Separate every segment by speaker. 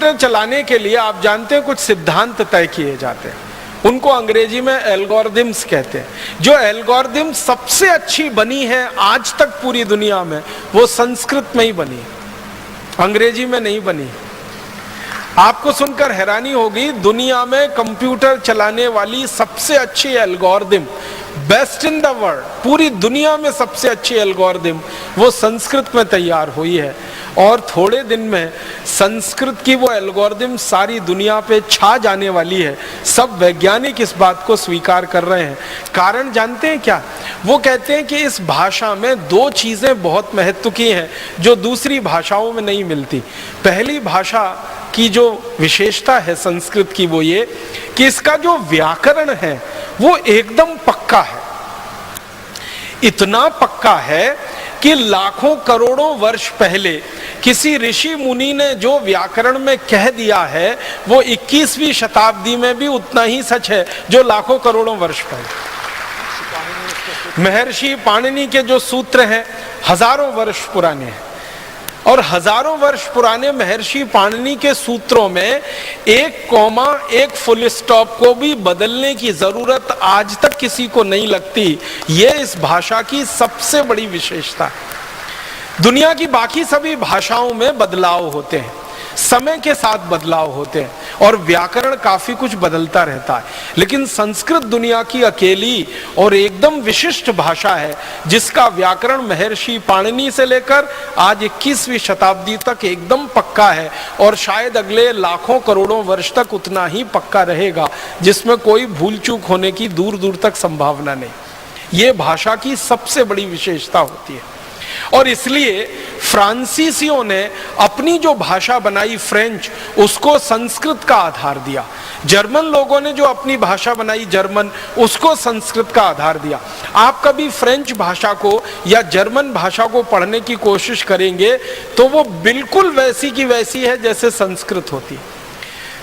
Speaker 1: Computer चलाने के लिए आप जानते हैं कुछ सिद्धांत तय किए जाते हैं, उनको अंग्रेजी में एल्गोरिदम्स कहते हैं। जो एल्गोरिदम सबसे अच्छी बनी है आज तक पूरी दुनिया में, वो संस्कृत में ही बनी है, अंग्रेजी में नहीं बनी। आपको सुनकर हैरानी होगी, दुनिया में कंप्यूटर चलाने वाली सबसे अच्छी algorithm, best in the world, पूरी दुनिया में सबसे अच्छी एल्गोरिदम वो संस्कृत में तैयार हुई है। और थोड़े दिन में संस्कृत की वो एल्गोरिदम सारी दुनिया पे छा जाने वाली है। सब वैज्ञानिक इस बात को स्वीकार कर रहे हैं। कारण जानते हैं क्या? वो कहते हैं कि इस भाषा में दो चीजें बहुत महत्व की हैं जो दूसरी भाषाओं में नहीं मिलती। पहली भाषा की जो विशेषता है संस्कृत की, वो ये कि इसका जो व्याकरण है वो एकदम पक्का है। इतना पक्का है कि लाखों करोड़ों वर्ष पहले किसी ऋषि मुनि ने जो व्याकरण में कह दिया है वो 21वीं शताब्दी में भी उतना ही सच है जो लाखों करोड़ों वर्ष पहले। महर्षि पाणिनि के जो सूत्र हैं हजारों वर्ष पुराने हैं, और हजारों वर्ष पुराने महर्षि पाणिनि के सूत्रों में एक कॉमा, एक फुल स्टॉप को भी बदलने की जरूरत आज तक किसी को नहीं लगती। ये इस भाषा की सबसे बड़ी विशेषता है। दुनिया की बाकी सभी भाषाओं में बदलाव होते हैं, समय के साथ बदलाव होते हैं और व्याकरण काफी कुछ बदलता रहता है, लेकिन संस्कृत दुनिया की अकेली और एकदम विशिष्ट भाषा है जिसका व्याकरण महर्षि पाणिनि से लेकर आज 21वीं शताब्दी तक एकदम पक्का है और शायद अगले लाखों करोड़ों वर्ष तक उतना ही पक्का रहेगा, जिसमें कोई भूल चूक होने की दूर दूर तक संभावना नहीं। ये भाषा की सबसे बड़ी विशेषता होती है। और इसलिए फ्रांसीसियों ने अपनी जो भाषा बनाई फ्रेंच, उसको संस्कृत का आधार दिया। जर्मन लोगों ने जो अपनी भाषा बनाई जर्मन, उसको संस्कृत का आधार दिया। आप कभी फ्रेंच भाषा को या जर्मन भाषा को पढ़ने की कोशिश करेंगे तो वो बिल्कुल वैसी की वैसी है जैसे संस्कृत होती है।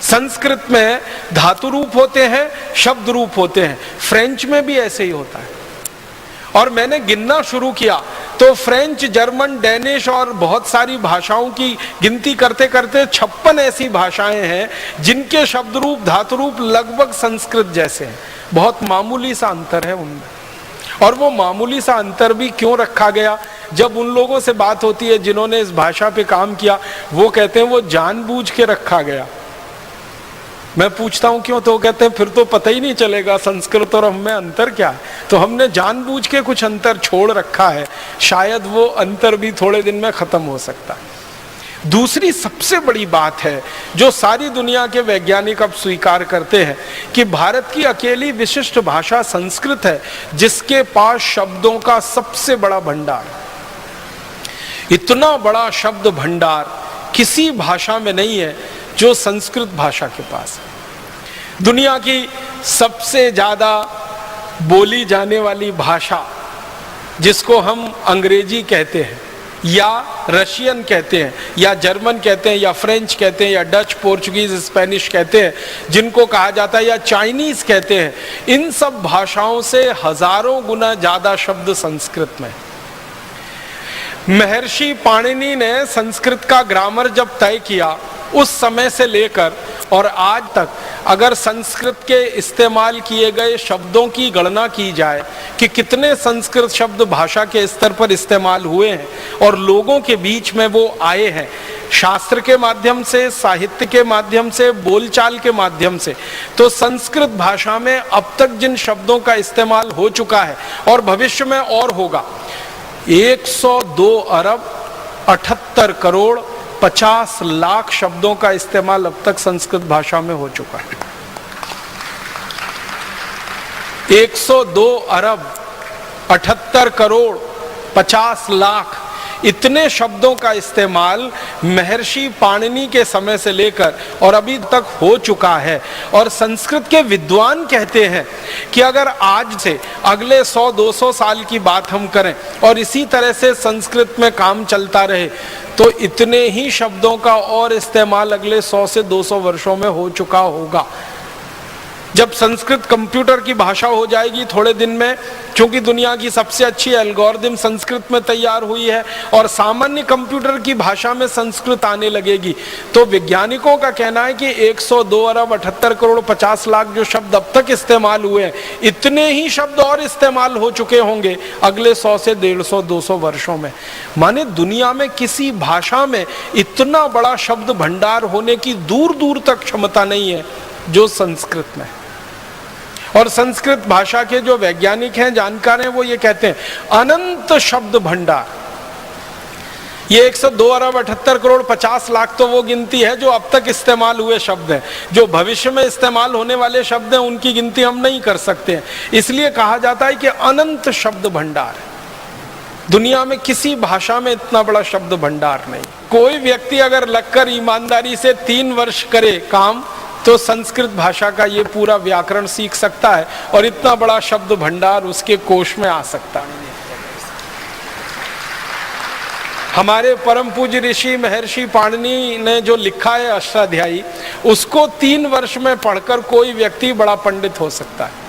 Speaker 1: संस्कृत में धातु रूप होते हैं, शब्द रूप होते हैं, फ्रेंच में भी ऐसे ही होता है। और मैंने गिनना शुरू किया तो फ्रेंच, जर्मन, डेनिश और बहुत सारी भाषाओं की गिनती करते करते 56 ऐसी भाषाएं हैं जिनके शब्द रूप, धातु रूप लगभग संस्कृत जैसे हैं। बहुत मामूली सा अंतर है उनमें। और वो मामूली सा अंतर भी क्यों रखा गया? जब उन लोगों से बात होती है जिन्होंने इस भाषा पे काम किया, वो कहते हैं वो जानबूझ के रखा गया। मैं पूछता हूं क्यों, तो कहते हैं फिर तो पता ही नहीं चलेगा संस्कृत और हमें अंतर क्या है। तो हमने जानबूझ के कुछ अंतर छोड़ रखा है, शायद वो अंतर भी थोड़े दिन में खत्म हो सकता है। दूसरी सबसे बड़ी बात है जो सारी दुनिया के वैज्ञानिक अब स्वीकार करते हैं कि भारत की अकेली विशिष्ट भाषा संस्कृत है जिसके पास शब्दों का सबसे बड़ा भंडार। इतना बड़ा शब्द भंडार किसी भाषा में नहीं है जो संस्कृत भाषा के पास है। दुनिया की सबसे ज्यादा बोली जाने वाली भाषा जिसको हम अंग्रेजी कहते हैं या रशियन कहते हैं या जर्मन कहते हैं या फ्रेंच कहते हैं या डच, पोर्चुगीज, स्पेनिश कहते हैं, जिनको कहा जाता है या चाइनीज कहते हैं, इन सब भाषाओं से हजारों गुना ज्यादा शब्द संस्कृत में। महर्षि पाणिनि ने संस्कृत का ग्रामर जब तय किया, उस समय से लेकर और आज तक अगर संस्कृत के इस्तेमाल किए गए शब्दों की गणना की जाए कि कितने संस्कृत शब्द भाषा के स्तर पर इस्तेमाल हुए हैं और लोगों के बीच में वो आए हैं, शास्त्र के माध्यम से, साहित्य के माध्यम से, बोलचाल के माध्यम से, तो संस्कृत भाषा में अब तक जिन शब्दों का इस्तेमाल हो चुका है और भविष्य में और होगा, 102 अरब 78 करोड़ 50 लाख शब्दों का इस्तेमाल अब तक संस्कृत भाषा में हो चुका है। 102 अरब 78 करोड़ 50 लाख इतने शब्दों का इस्तेमाल महर्षि पाणिनि के समय से लेकर और अभी तक हो चुका है। और संस्कृत के विद्वान कहते हैं कि अगर आज से अगले 100-200 साल की बात हम करें और इसी तरह से संस्कृत में काम चलता रहे तो इतने ही शब्दों का और इस्तेमाल अगले 100 से 200 वर्षों में हो चुका होगा। जब संस्कृत कंप्यूटर की भाषा हो जाएगी थोड़े दिन में, क्योंकि दुनिया की सबसे अच्छी एल्गोरिदम संस्कृत में तैयार हुई है और सामान्य कंप्यूटर की भाषा में संस्कृत आने लगेगी, तो वैज्ञानिकों का कहना है कि 102 अरब 78 करोड़ 50 लाख जो शब्द अब तक इस्तेमाल हुए हैं, इतने ही शब्द और इस्तेमाल हो चुके होंगे अगले 100 से 150 200 वर्षों में। माने दुनिया में किसी भाषा में इतना बड़ा शब्द भंडार होने की दूर दूर तक क्षमता नहीं है जो संस्कृत में। और संस्कृत भाषा के जो वैज्ञानिक हैं, जानकार हैं, वो ये कहते हैं अनंत शब्द भंडार। ये 102 अरब 78 करोड़ 50 लाख तो वो गिनती है जो अब तक इस्तेमाल हुए शब्द हैं। जो भविष्य में इस्तेमाल होने वाले शब्द हैं उनकी गिनती हम नहीं कर सकते हैं, इसलिए कहा जाता है कि अनंत शब्द भंडार है। दुनिया में किसी भाषा में इतना बड़ा शब्द भंडार नहीं। कोई व्यक्ति अगर लगकर ईमानदारी से 3 वर्ष करे काम तो संस्कृत भाषा का ये पूरा व्याकरण सीख सकता है और इतना बड़ा शब्द भंडार उसके कोश में आ सकता है। हमारे परम पूज्य ऋषि महर्षि पाणिनि ने जो लिखा है अष्टाध्यायी, उसको 3 वर्ष में पढ़कर कोई व्यक्ति बड़ा पंडित हो सकता है।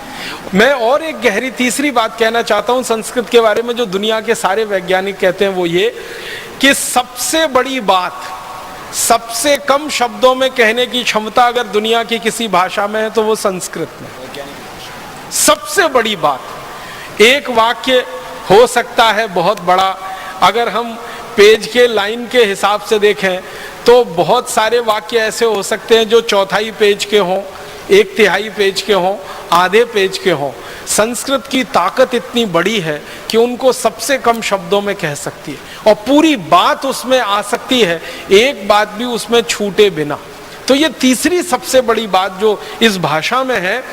Speaker 1: मैं और एक गहरी तीसरी बात कहना चाहता हूं संस्कृत के बारे में, जो दुनिया के सारे वैज्ञानिक कहते हैं, वो ये कि सबसे बड़ी बात, सबसे कम शब्दों में कहने की क्षमता अगर दुनिया की किसी भाषा में है तो वो संस्कृत में। सबसे बड़ी बात, एक वाक्य हो सकता है बहुत बड़ा, अगर हम पेज के लाइन के हिसाब से देखें तो बहुत सारे वाक्य ऐसे हो सकते हैं जो 1/4 पेज के हों, 1/3 पेज के हों, आधे पेज के हों। संस्कृत की ताकत इतनी बड़ी है कि उनको सबसे कम शब्दों में कह सकती है और पूरी बात उसमें आ सकती है, एक बात भी उसमें छूटे बिना। तो ये तीसरी सबसे बड़ी बात जो इस भाषा में है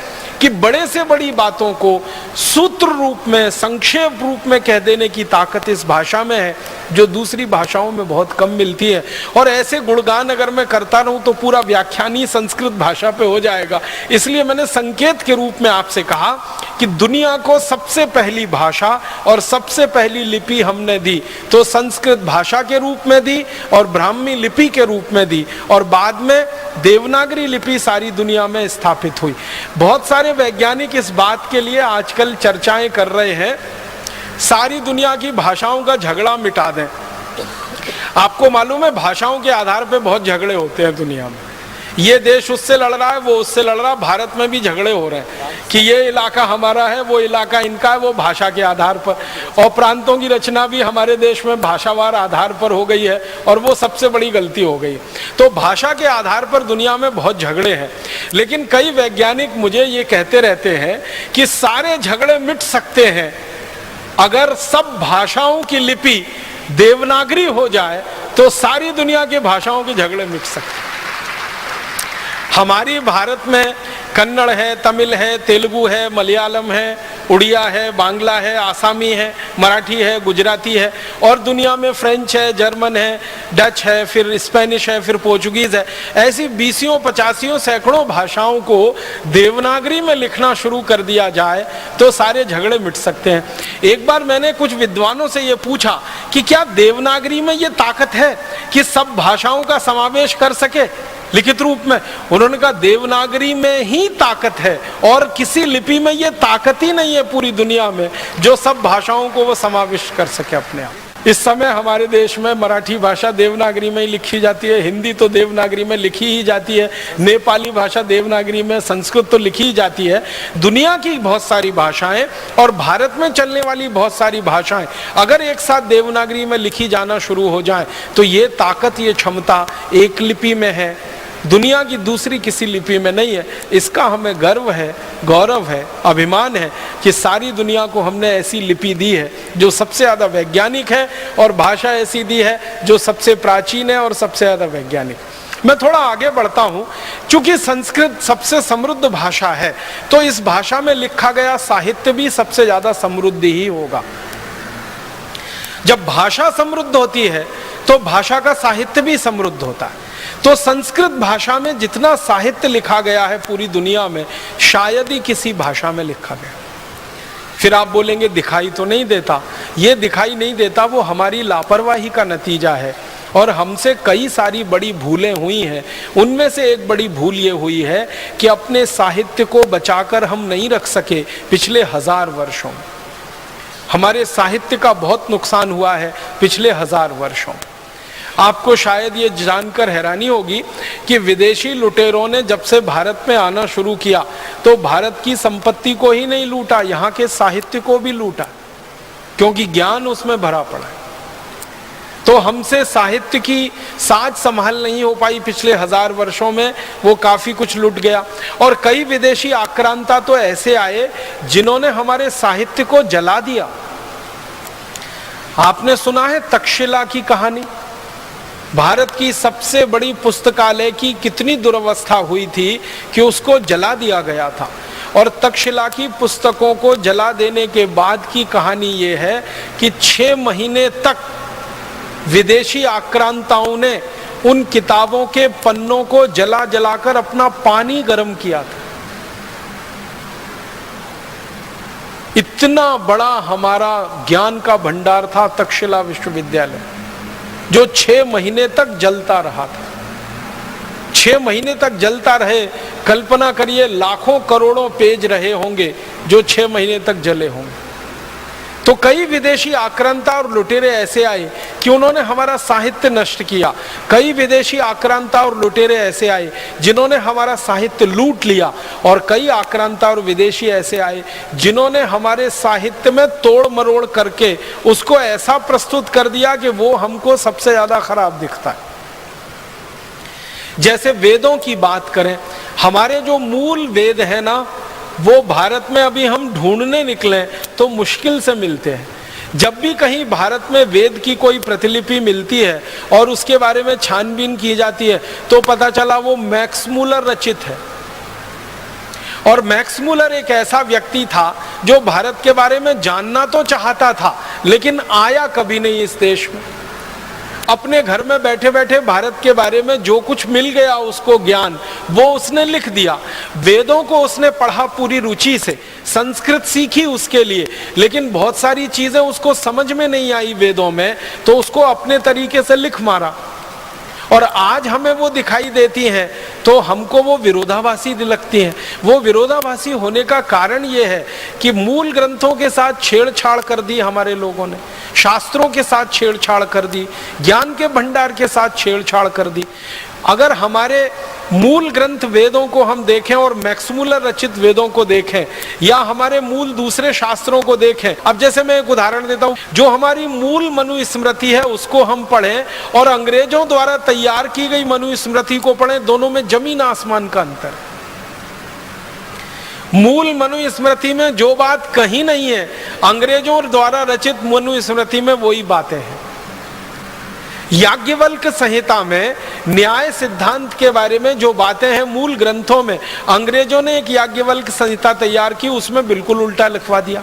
Speaker 1: कि बड़े से बड़ी बातों को सूत्र रूप में, संक्षेप रूप में कह देने की ताकत इस भाषा में है, जो दूसरी भाषाओं में बहुत कम मिलती है। और ऐसे गुणगान अगर मैं करता रहूं तो पूरा व्याख्यान ही संस्कृत भाषा पे हो जाएगा। इसलिए मैंने संकेत के रूप में आपसे कहा कि दुनिया को सबसे पहली भाषा और सबसे पहली लिपि हमने दी तो संस्कृत भाषा के रूप में दी और ब्राह्मी लिपि के रूप में दी, और बाद में देवनागरी लिपि सारी दुनिया में स्थापित हुई। बहुत सारे वैज्ञानिक इस बात के लिए आजकल चर्चाएं कर रहे हैं सारी दुनिया की भाषाओं का झगड़ा मिटा दें। आपको मालूम है भाषाओं के आधार पर बहुत झगड़े होते हैं दुनिया में। ये देश उससे लड़ रहा है, वो उससे लड़ रहा है, भारत में भी झगड़े हो रहे हैं कि ये इलाका हमारा है, वो इलाका इनका है, वो भाषा के आधार पर। और प्रांतों की रचना भी हमारे देश में भाषावार आधार पर हो गई है और वो सबसे बड़ी गलती हो गई। तो भाषा के आधार पर दुनिया में बहुत झगड़े हैं, लेकिन कई वैज्ञानिक मुझे ये कहते रहते हैं कि सारे झगड़े मिट सकते हैं अगर सब भाषाओं की लिपि देवनागरी हो जाए तो सारी दुनिया के भाषाओं के झगड़े मिट सकते हैं। हमारी भारत में कन्नड़ है, तमिल है, तेलुगु है, मलयालम है, उड़िया है, बांग्ला है, आसामी है, मराठी है, गुजराती है, और दुनिया में फ्रेंच है, जर्मन है, डच है, फिर स्पेनिश है, फिर पोर्चुगीज है। ऐसी 20-50 सैकड़ों भाषाओं को देवनागरी में लिखना शुरू कर दिया जाए तो सारे झगड़े मिट सकते हैं। एक बार मैंने कुछ विद्वानों से ये पूछा कि क्या देवनागरी में ये ताकत है कि सब भाषाओं का समावेश कर सके लिखित रूप में? उन्होंने कहा देवनागरी में ही ताकत है और किसी लिपि में ये ताकत ही नहीं है पूरी दुनिया में जो सब भाषाओं को वो समावेश कर सके अपने आप। इस समय हमारे देश में मराठी भाषा देवनागरी में ही लिखी जाती है, हिंदी तो देवनागरी में लिखी ही जाती है, नेपाली भाषा देवनागरी में, संस्कृत तो लिखी ही जाती है। दुनिया की बहुत सारी भाषाएं और भारत में चलने वाली बहुत सारी भाषाएं अगर एक साथ देवनागरी में लिखी जाना शुरू हो जाए तो ये ताकत, ये क्षमता एक लिपि में है, दुनिया की दूसरी किसी लिपि में नहीं है। इसका हमें गर्व है, गौरव है, अभिमान है कि सारी दुनिया को हमने ऐसी लिपि दी है जो सबसे ज़्यादा वैज्ञानिक है और भाषा ऐसी दी है जो सबसे प्राचीन है और सबसे ज़्यादा वैज्ञानिक। मैं थोड़ा आगे बढ़ता हूँ। चूंकि संस्कृत सबसे समृद्ध भाषा है तो इस भाषा में लिखा गया साहित्य भी सबसे ज़्यादा समृद्ध ही होगा। जब भाषा समृद्ध होती है तो भाषा का साहित्य भी समृद्ध होता है। तो संस्कृत भाषा में जितना साहित्य लिखा गया है पूरी दुनिया में शायद ही किसी भाषा में लिखा गया। फिर आप बोलेंगे दिखाई तो नहीं देता। ये दिखाई नहीं देता वो हमारी लापरवाही का नतीजा है। और हमसे कई सारी बड़ी भूलें हुई हैं। उनमें से एक बड़ी भूल ये हुई है कि अपने साहित्य को बचाकर हम नहीं रख सके पिछले 1000 वर्षों में। हमारे साहित्य का बहुत नुकसान हुआ है पिछले 1000 वर्षों में। आपको शायद ये जानकर हैरानी होगी कि विदेशी लुटेरों ने जब से भारत में आना शुरू किया तो भारत की संपत्ति को ही नहीं लूटा, यहाँ के साहित्य को भी लूटा, क्योंकि ज्ञान उसमें भरा पड़ा है। तो हमसे साहित्य की साज संभाल नहीं हो पाई पिछले 1000 वर्षों में, वो काफी कुछ लुट गया। और कई विदेशी आक्रांता तो ऐसे आए जिन्होंने हमारे साहित्य को जला दिया। आपने सुना है तक्षशिला की कहानी? भारत की सबसे बड़ी पुस्तकालय की कितनी दुर्वस्था हुई थी कि उसको जला दिया गया था। और तक्षशिला की पुस्तकों को जला देने के बाद की कहानी ये है कि 6 महीने तक विदेशी आक्रांताओं ने उन किताबों के पन्नों को जला जलाकर अपना पानी गर्म किया था। इतना बड़ा हमारा ज्ञान का भंडार था तक्षशिला विश्वविद्यालय, जो 6 महीने तक जलता रहा था। 6 महीने तक जलता रहे। कल्पना करिए लाखों करोड़ों पेज रहे होंगे जो 6 महीने तक जले होंगे। तो कई विदेशी आक्रांता और लुटेरे ऐसे आए कि उन्होंने हमारा साहित्य नष्ट किया। कई विदेशी आक्रांता और लुटेरे ऐसे आए जिन्होंने हमारा साहित्य लूट लिया। और कई आक्रांता और विदेशी ऐसे आए जिन्होंने हमारे साहित्य में तोड़ मरोड़ करके उसको ऐसा प्रस्तुत कर दिया कि वो हमको सबसे ज्यादा खराब दिखता है। जैसे वेदों की बात करें, हमारे जो मूल वेद है ना, वो भारत में अभी हम ढूंढने निकले तो मुश्किल से मिलते हैं। जब भी कहीं भारत में वेद की कोई प्रतिलिपि मिलती है और उसके बारे में छानबीन की जाती है तो पता चला वो मैक्स मूलर रचित है। और मैक्स मूलर एक ऐसा व्यक्ति था जो भारत के बारे में जानना तो चाहता था लेकिन आया कभी नहीं इस देश में। अपने घर में बैठे बैठे भारत के बारे में जो कुछ मिल गया उसको ज्ञान, वो उसने लिख दिया। वेदों को उसने पढ़ा पूरी रुचि से, संस्कृत सीखी उसके लिए, लेकिन बहुत सारी चीजें उसको समझ में नहीं आई वेदों में, तो उसको अपने तरीके से लिख मारा। और आज हमें वो दिखाई देती हैं तो हमको वो विरोधाभासी लगती हैं। वो विरोधाभासी होने का कारण ये है कि मूल ग्रंथों के साथ छेड़छाड़ कर दी हमारे लोगों ने, शास्त्रों के साथ छेड़छाड़ कर दी, ज्ञान के भंडार के साथ छेड़छाड़ कर दी। अगर हमारे मूल ग्रंथ वेदों को हम देखें और मैक्स मूलर रचित वेदों को देखें या हमारे मूल दूसरे शास्त्रों को देखें, अब जैसे मैं एक उदाहरण देता हूं, जो हमारी मूल मनुस्मृति है उसको हम पढ़ें और अंग्रेजों द्वारा तैयार की गई मनुस्मृति को पढ़ें, दोनों में जमीन आसमान का अंतर है। मूल मनुस्मृति में जो बात कहीं नहीं है, अंग्रेजों द्वारा रचित मनुस्मृति में वही बातें हैं। याज्ञवल्क संहिता में न्याय सिद्धांत के बारे में जो बातें हैं मूल ग्रंथों में, अंग्रेजों ने एक याज्ञवल्क संहिता तैयार की, उसमें बिल्कुल उल्टा लिखवा दिया।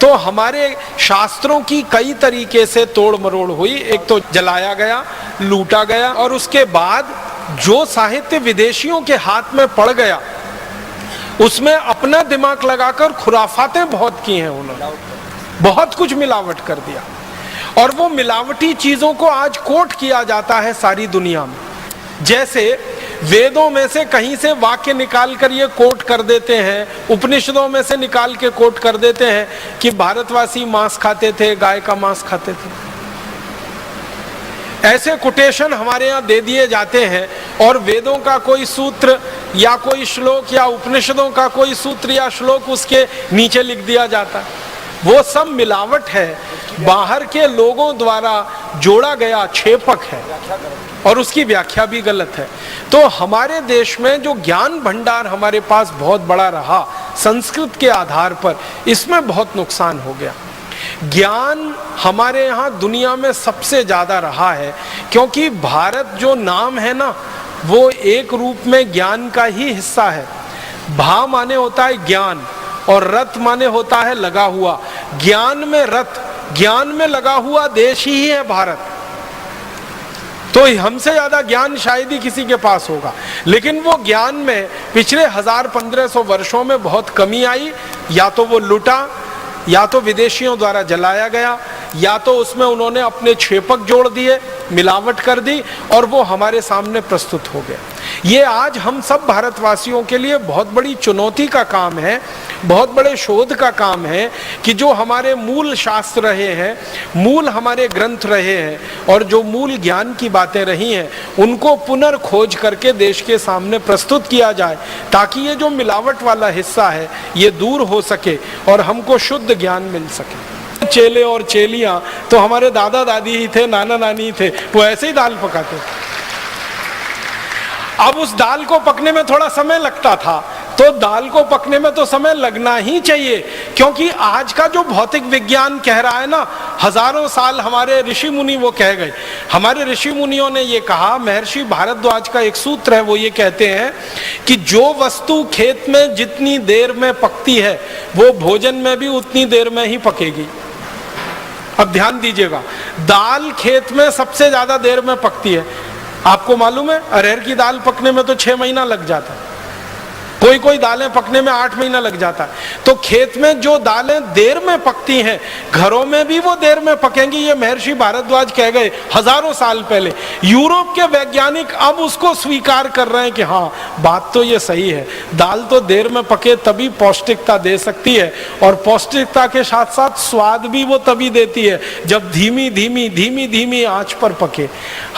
Speaker 1: तो हमारे शास्त्रों की कई तरीके से तोड़ मरोड़ हुई। एक तो जलाया गया, लूटा गया, और उसके बाद जो साहित्य विदेशियों के हाथ में पड़ गया उसमें अपना दिमाग लगाकर खुराफातें बहुत की हैं उन्होंने, बहुत कुछ मिलावट कर दिया। और वो मिलावटी चीजों को आज कोट किया जाता है सारी दुनिया में। जैसे वेदों में से कहीं से वाक्य निकाल कर ये कोट कर देते हैं, उपनिषदों में से निकाल के कोट कर देते हैं कि भारतवासी मांस खाते थे, गाय का मांस खाते थे। ऐसे कोटेशन हमारे यहाँ दे दिए जाते हैं और वेदों का कोई सूत्र या कोई श्लोक या उपनिषदों का कोई सूत्र या श्लोक उसके नीचे लिख दिया जाता है। वो सब मिलावट है, बाहर के लोगों द्वारा जोड़ा गया छेपक है और उसकी व्याख्या भी गलत है। तो हमारे देश में जो ज्ञान भंडार हमारे पास बहुत बड़ा रहा संस्कृत के आधार पर, इसमें बहुत नुकसान हो गया। ज्ञान हमारे यहाँ दुनिया में सबसे ज्यादा रहा है क्योंकि भारत जो नाम है ना, वो एक रूप में ज्ञान का ही हिस्सा है। भा माने होता है ज्ञान और रथ माने होता है लगा हुआ। ज्ञान में रथ, ज्ञान में लगा हुआ देश ही है भारत। तो हमसे ज्यादा ज्ञान शायद ही किसी के पास होगा, लेकिन वो ज्ञान में पिछले 1000-1500 वर्षों में बहुत कमी आई। या तो वो लुटा, या तो विदेशियों द्वारा जलाया गया, या तो उसमें उन्होंने अपने छेपक जोड़ दिए, मिलावट कर दी और वो हमारे सामने प्रस्तुत हो गया। ये आज हम सब भारतवासियों के लिए बहुत बड़ी चुनौती का काम है, बहुत बड़े शोध का काम है कि जो हमारे मूल शास्त्र रहे हैं, मूल हमारे ग्रंथ रहे हैं और जो मूल ज्ञान की बातें रही हैं, उनको पुनर्खोज करके देश के सामने प्रस्तुत किया जाए, ताकि ये जो मिलावट वाला हिस्सा है ये दूर हो सके और हमको शुद्ध ज्ञान मिल सके। चेले और चेलियां तो हमारे दादा दादी ही थे, नाना नानी थे, वो ऐसे ही दाल पकाते। अब उस दाल को पकने में थोड़ा समय लगता था, तो दाल को पकने में तो समय लगना ही चाहिए, क्योंकि आज का जो भौतिक विज्ञान कह रहा है ना, हजारों साल हमारे ऋषि मुनि वो कह गए। हमारे ऋषि मुनियों ने ये कहा, महर्षि भारद्वाज का एक सूत्र है, वो ये कहते हैं कि जो वस्तु खेत में जितनी देर में पकती है वो भोजन में भी उतनी देर में ही पकेगी। अब ध्यान दीजिएगा, दाल खेत में सबसे ज्यादा देर में पकती है। आपको मालूम है अरहर की दाल पकने में तो 6 महीना लग जाता है, कोई कोई दालें पकने में 8 महीना लग जाता है। तो खेत में जो दालें देर में पकती हैं, घरों में भी वो देर में पकेंगी, ये महर्षि भारद्वाज कह गए हजारों साल पहले। यूरोप के वैज्ञानिक अब उसको स्वीकार कर रहे हैं कि हाँ, बात तो ये सही है, दाल तो देर में पके तभी पौष्टिकता दे सकती है, और पौष्टिकता के साथ साथ स्वाद भी वो तभी देती है जब धीमी धीमी धीमी धीमी आंच पर पके।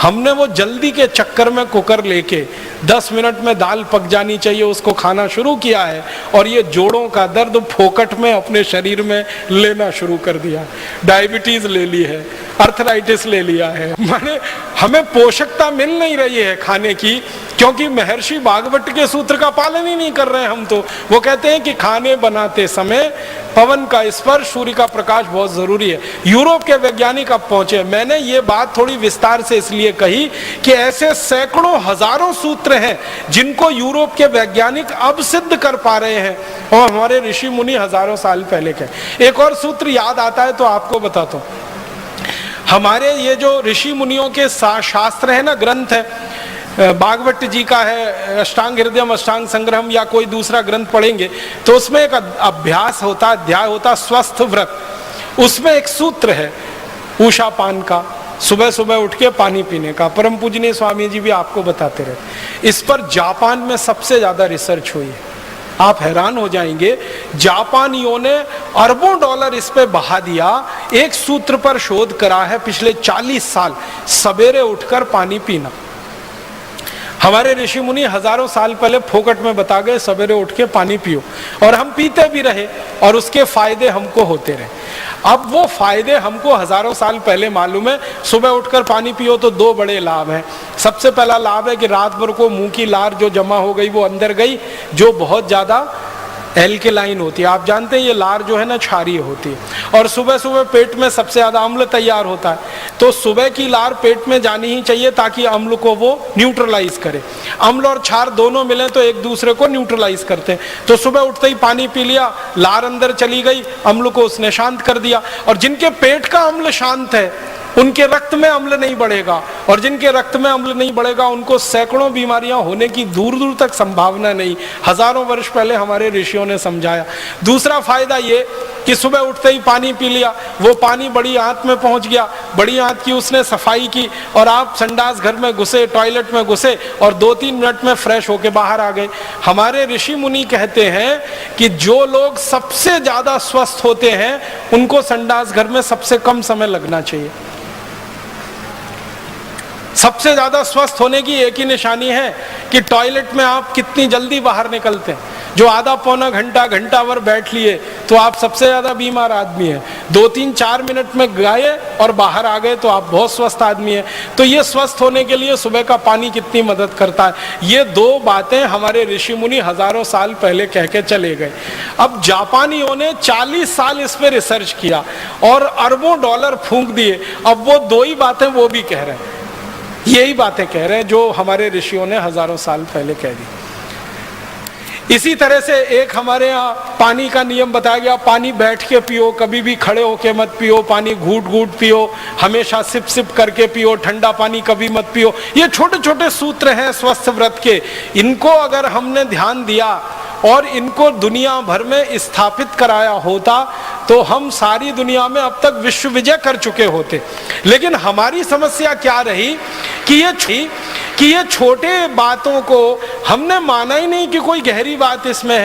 Speaker 1: हमने वो जल्दी के चक्कर में कुकर लेके 10 मिनट में दाल पक जानी चाहिए उसको खाना शुरू किया है, और ये जोड़ों का दर्द फोकट में अपने शरीर में लेना शुरू कर दिया। डायबिटीज ले ली है, अर्थराइटिस ले लिया है, माने हमें पोषकता मिल नहीं रही है खाने की, क्योंकि महर्षि भागवत के सूत्र का पालन ही नहीं कर रहे हैं हम। तो वो कहते हैं कि खाने बनाते समय पवन का स्पर्श, सूर्य का प्रकाश बहुत जरूरी है। यूरोप के वैज्ञानिक अब पहुंचे। मैंने ये बात थोड़ी विस्तार से इसलिए कही कि ऐसे सैकड़ों हजारों सूत्र हैं जिनको यूरोप के वैज्ञानिक अब सिद्ध कर पा रहे हैं, और हमारे ऋषि मुनि हजारों साल पहले के। एक और सूत्र याद आता है तो आपको बताता हूं। हमारे ये जो ऋषि मुनियों के शास्त्र है ना, ग्रंथ है, भागवत जी का है अष्टांग हृदयम, अष्टांग संग्रहम, या कोई दूसरा ग्रंथ पढ़ेंगे तो उसमें एक अभ्यास होता, अध्याय होता स्वस्थ व्रत। उसमें एक सूत्र है उषा पान का, सुबह सुबह उठ के पानी पीने का। परम पूजनीय स्वामी जी भी आपको बताते रहे। इस पर जापान में सबसे ज्यादा रिसर्च हुई है, आप हैरान हो जाएंगे। जापानियों ने अरबों डॉलर इस पे बहा दिया। एक सूत्र पर शोध करा है पिछले 40 साल, सवेरे उठकर पानी पीना। हमारे ऋषि मुनि हजारों साल पहले फोकट में बता गए सवेरे उठ के पानी पियो, और हम पीते भी रहे और उसके फायदे हमको होते रहे। अब वो फायदे हमको हजारों साल पहले मालूम है। सुबह उठकर पानी पियो तो 2 बड़े लाभ हैं। सबसे पहला लाभ है कि रात भर को मुंह की लार जो जमा हो गई वो अंदर गई, जो बहुत ज्यादा एल्केलाइन होती है। आप जानते हैं ये लार जो है ना क्षारीय होती है, और सुबह सुबह पेट में सबसे ज्यादा अम्ल तैयार होता है, तो सुबह की लार पेट में जानी ही चाहिए ताकि अम्ल को वो न्यूट्रलाइज करे। अम्ल और क्षार दोनों मिले तो एक दूसरे को न्यूट्रलाइज करते हैं। तो सुबह उठते ही पानी पी लिया, लार अंदर चली गई, अम्ल को उसने शांत कर दिया। और जिनके पेट का अम्ल शांत है उनके रक्त में अम्ल नहीं बढ़ेगा, और जिनके रक्त में अम्ल नहीं बढ़ेगा उनको सैकड़ों बीमारियां होने की दूर दूर तक संभावना नहीं। हजारों वर्ष पहले हमारे ऋषियों ने समझाया। दूसरा फायदा ये कि सुबह उठते ही पानी पी लिया, वो पानी बड़ी आंत में पहुंच गया, बड़ी आंत की उसने सफाई की, और आप संडास घर में घुसे, टॉयलेट में घुसे और 2-3 मिनट में फ्रेश होके बाहर आ गए। हमारे ऋषि मुनि कहते हैं कि जो लोग सबसे ज्यादा स्वस्थ होते हैं उनको संडास घर में सबसे कम समय लगना चाहिए। सबसे ज्यादा स्वस्थ होने की एक ही निशानी है कि टॉयलेट में आप कितनी जल्दी बाहर निकलते हैं। जो आधा पौना घंटा, घंटा भर बैठ लिए तो आप सबसे ज्यादा बीमार आदमी है। 2-3-4 मिनट में गए और बाहर आ गए तो आप बहुत स्वस्थ आदमी है। तो ये स्वस्थ होने के लिए सुबह का पानी कितनी मदद करता है, ये 2 बातें हमारे ऋषि मुनि हजारों साल पहले कह के चले गए। अब जापानियों ने 40 साल इस पे रिसर्च किया और अरबों डॉलर फूंक दिए। अब वो 2 ही बातें वो भी कह रहे हैं, यही बातें कह रहे हैं जो हमारे ऋषियों ने हजारों साल पहले कह दी। इसी तरह से एक हमारे यहाँ पानी का नियम बताया गया, पानी बैठ के पियो, कभी भी खड़े होके मत पियो, पानी घूट घूट पियो, हमेशा सिप सिप करके पियो, ठंडा पानी कभी मत पियो। ये छोटे छोटे सूत्र हैं स्वस्थ व्रत के। इनको अगर हमने ध्यान दिया और इनको दुनिया भर में स्थापित कराया होता तो हम सारी दुनिया में अब तक विश्व विजय कर चुके होते। लेकिन हमारी समस्या क्या रही कि ये छोटे बातों को हमने माना ही नहीं कि कोई गहरी बात इसमें है।